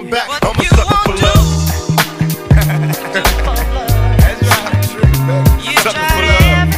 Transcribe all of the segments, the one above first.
Back, I'm a sucker for love. That's right. Sucker for love.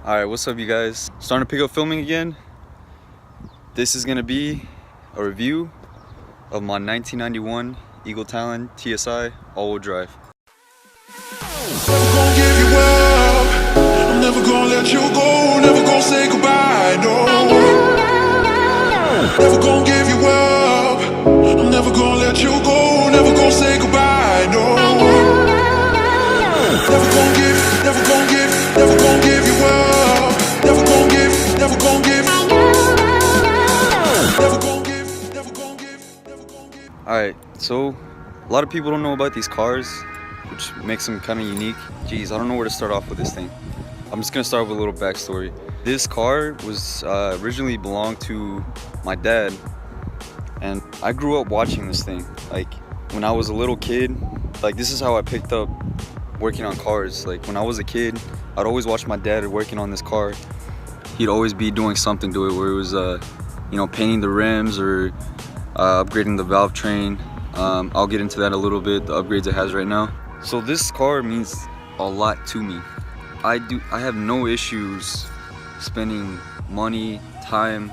Alright, what's up you guys? Starting to pick up filming again. This is gonna be a review of my 1991 Eagle Talon TSI all-wheel drive. Never gonna give you up. I'm never gonna let you go. Never gonna say goodbye, no. Never gonna give you up. I'm never gonna let you go. Never gonna say goodbye, no. Never gonna give you up. Never gonna give. Never gonna give. Alright, so a lot of people don't know about these cars, which makes them kind of unique. Geez, I don't know where to start off with this thing. I'm just gonna start with a little backstory. This car was originally belonged to my dad, and I grew up watching this thing. Like when I was a little kid, like this is how I picked up working on cars. Like when I was a kid, I'd always watch my dad working on this car. He'd always be doing something to it, where it was you know, painting the rims or upgrading the valve train. I'll get into that a little bit, the upgrades it has right now. So this car means a lot to me. I have no issues spending money, time,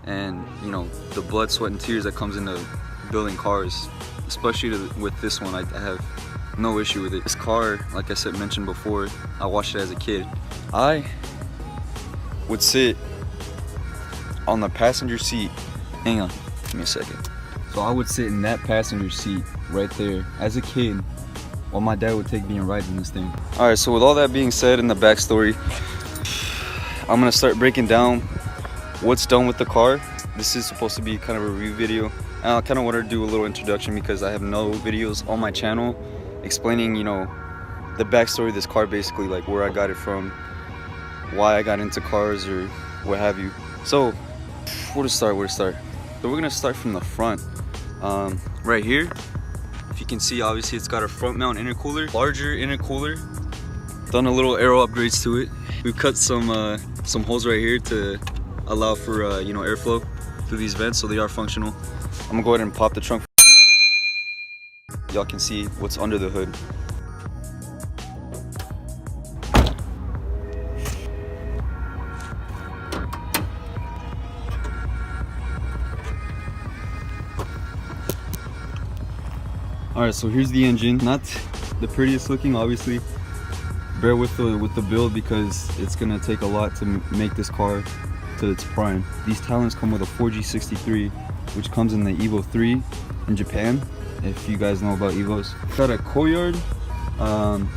and you know, the blood, sweat, and tears that comes into building cars. Especially with this one, I have no issue with it. This car, like I said, mentioned before, I watched it as a kid. I would sit on the passenger seat. Hang on, give me a second. So I would sit in that passenger seat right there as a kid while my dad would take me and ride in this thing. All right, so with all that being said in the backstory, I'm gonna start breaking down what's done with the car. This is supposed to be kind of a review video, and I kind of want to do a little introduction because I have no videos on my channel explaining, you know, the backstory of this car, basically, like where I got it from, why I got into cars, or what have you. So where to start? So we're gonna start from the front. Right here, if you can see, obviously it's got a front mount intercooler, larger intercooler. Done a little aero upgrades to it. We've cut some holes right here to allow for you know, airflow through these vents, so they are functional. I'm gonna go ahead and pop the trunk. Y'all can see what's under the hood. Alright, so here's the engine. Not the prettiest looking, obviously. Bear with the build because it's gonna take a lot to make this car to its prime. These Talons come with a 4G63, which comes in the Evo 3 in Japan, if you guys know about Evos. Got a Koyard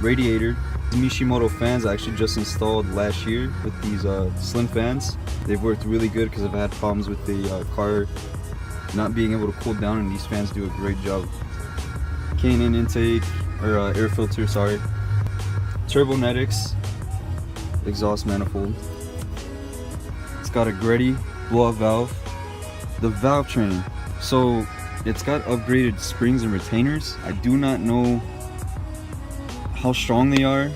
radiator. Mishimoto fans I actually just installed last year with these slim fans. They've worked really good because I've had problems with the car not being able to cool down, and these fans do a great job. K&N intake, or air filter, sorry. Turbonetics, exhaust manifold. It's got a Greddy blow-off valve. The valve train, so it's got upgraded springs and retainers. I do not know how strong they are,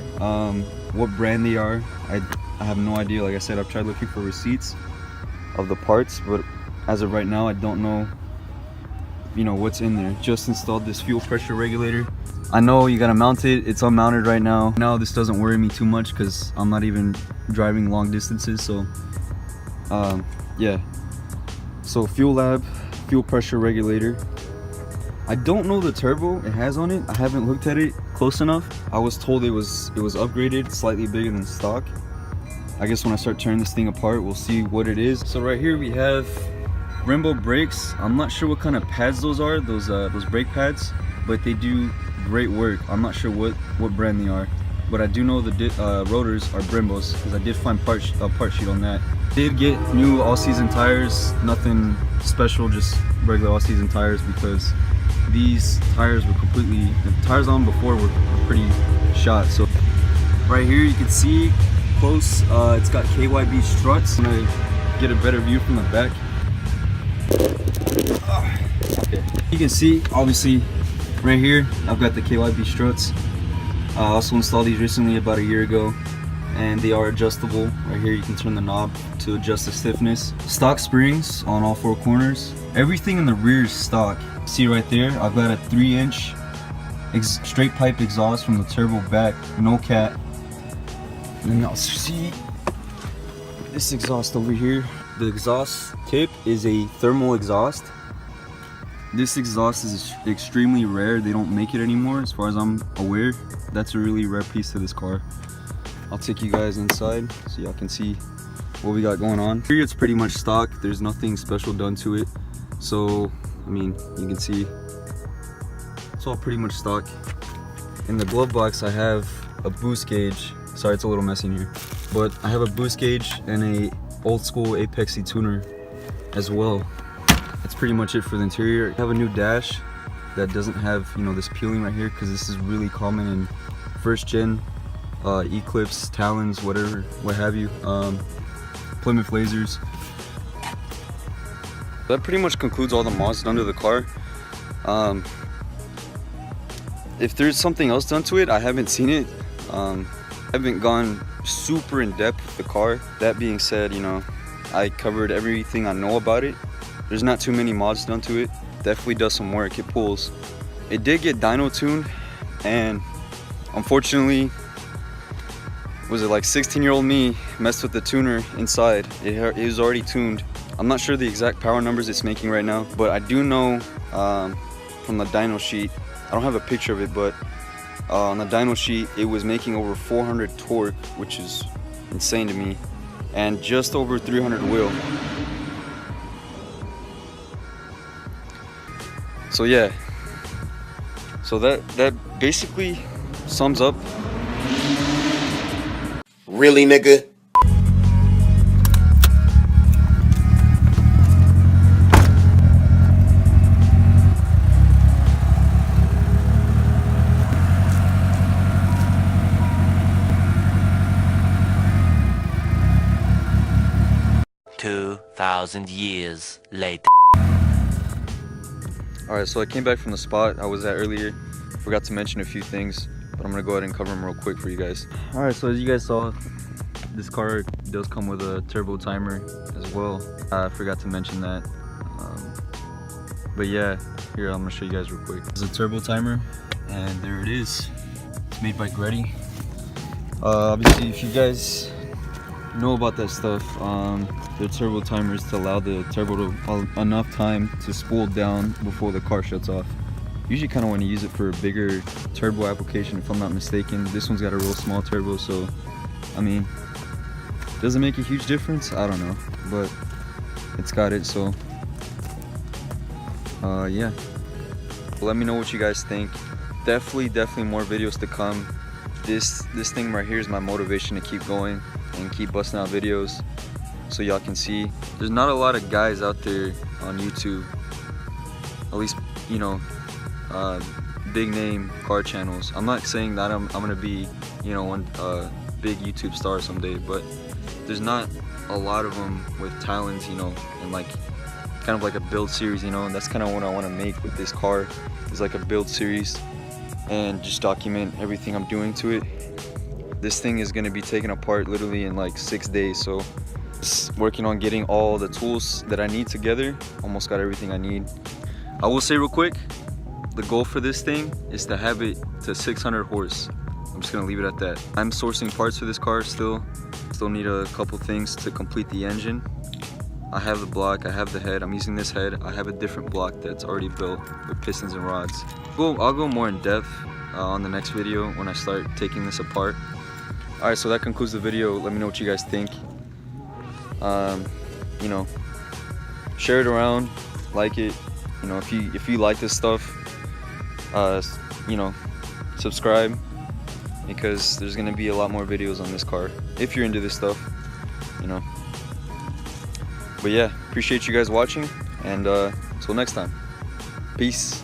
what brand they are. I have no idea. Like I said, I've tried looking for receipts of the parts, but as of right now, I don't know, you know, what's in there. Just installed this fuel pressure regulator. I know you gotta mount it. It's unmounted right now. Now this doesn't worry me too much because I'm not even driving long distances. So yeah. So fuel fuel pressure regulator. I don't know the turbo it has on it. I haven't looked at it close enough. I was told it was upgraded, slightly bigger than stock. I guess when I start tearing this thing apart, we'll see what it is. So right here we have Brembo brakes. I'm not sure what kind of pads those are, those brake pads, but they do great work. I'm not sure what brand they are, but I do know the rotors are Brembos because I did find a part sheet on that. Did get new all-season tires, nothing special, just regular all-season tires, because these tires were the tires on before were pretty shot. So right here you can see close, it's got KYB struts. I'm gonna get a better view from the back. Okay, you can see obviously right here I've got the KYB struts. I also installed these recently about a year ago, and they are adjustable. Right here you can turn the knob to adjust the stiffness. Stock springs on all four corners. Everything in the rear is stock. See right there, I've got a 3-inch straight pipe exhaust from the turbo back, no cat. And then y'all see this exhaust over here. The exhaust tip is a thermal exhaust. This exhaust is extremely rare. They don't make it anymore as far as I'm aware. That's a really rare piece to this car. I'll take you guys inside so y'all can see what we got going on. Here it's pretty much stock. There's nothing special done to it. So, I mean, you can see it's all pretty much stock. In the glove box I have a boost gauge. Sorry, it's a little messy in here. But I have a boost gauge and a old school Apexy tuner as well. That's pretty much it for the interior. I have a new dash that doesn't have, you know, this peeling right here, because this is really common in first gen Eclipse, Talons, whatever, what have you, Plymouth Lasers. That pretty much concludes all the mods done to the car. If there's something else done to it, I haven't seen it. I haven't gone super in depth with the car. That being said, you know, I covered everything I know about it. There's not too many mods done to it. Definitely does some work. It pulls. It did get dyno tuned, and unfortunately, was it like 16-year-old me messed with the tuner inside. It was already tuned. I'm not sure the exact power numbers it's making right now, but I do know from the dyno sheet, I don't have a picture of it, but on the dyno sheet it was making over 400 torque, which is insane to me, and just over 300 wheel. So yeah, so that basically sums up. Really, nigga? "2,000 years later." Alright, so I came back from the spot I was at earlier. Forgot to mention a few things, but I'm gonna go ahead and cover them real quick for you guys. Alright, so as you guys saw, this car does come with a turbo timer as well. I forgot to mention that. But yeah, here I'm gonna show you guys real quick. It's a turbo timer, and there it is. It's made by Gretty. Obviously, if you guys know about that stuff, the turbo timers to allow the turbo to enough time to spool down before the car shuts off. Usually kind of want to use it for a bigger turbo application, if I'm not mistaken. This one's got a real small turbo, so I mean, does it make a huge difference? I don't know, but it's got it. So yeah, let me know what you guys think. Definitely more videos to come. This thing right here is my motivation to keep going and keep busting out videos, so y'all can see there's not a lot of guys out there on YouTube, at least, you know, big name car channels. I'm not saying that I'm gonna be, you know, one big YouTube star someday, but there's not a lot of them with Talons, you know, and like kind of like a build series, you know, and that's kind of what I want to make with this car, is like a build series and just document everything I'm doing to it. This thing is going to be taken apart literally in like 6 days, so just working on getting all the tools that I need together. Almost got everything I need. I will say real quick, the goal for this thing is to have it to 600 horse. I'm just gonna leave it at that. I'm sourcing parts for this car still need a couple things to complete the engine, I have the block, I have the head. I'm using this head. I have a different block that's already built with pistons and rods. Well, I'll go more in depth on the next video when I start taking this apart. Alright, so that concludes the video. Let me know what you guys think. You know, share it around, like it. You know, if you like this stuff, you know, subscribe, because there's gonna be a lot more videos on this car if you're into this stuff, you know. But yeah, appreciate you guys watching, and until next time, peace.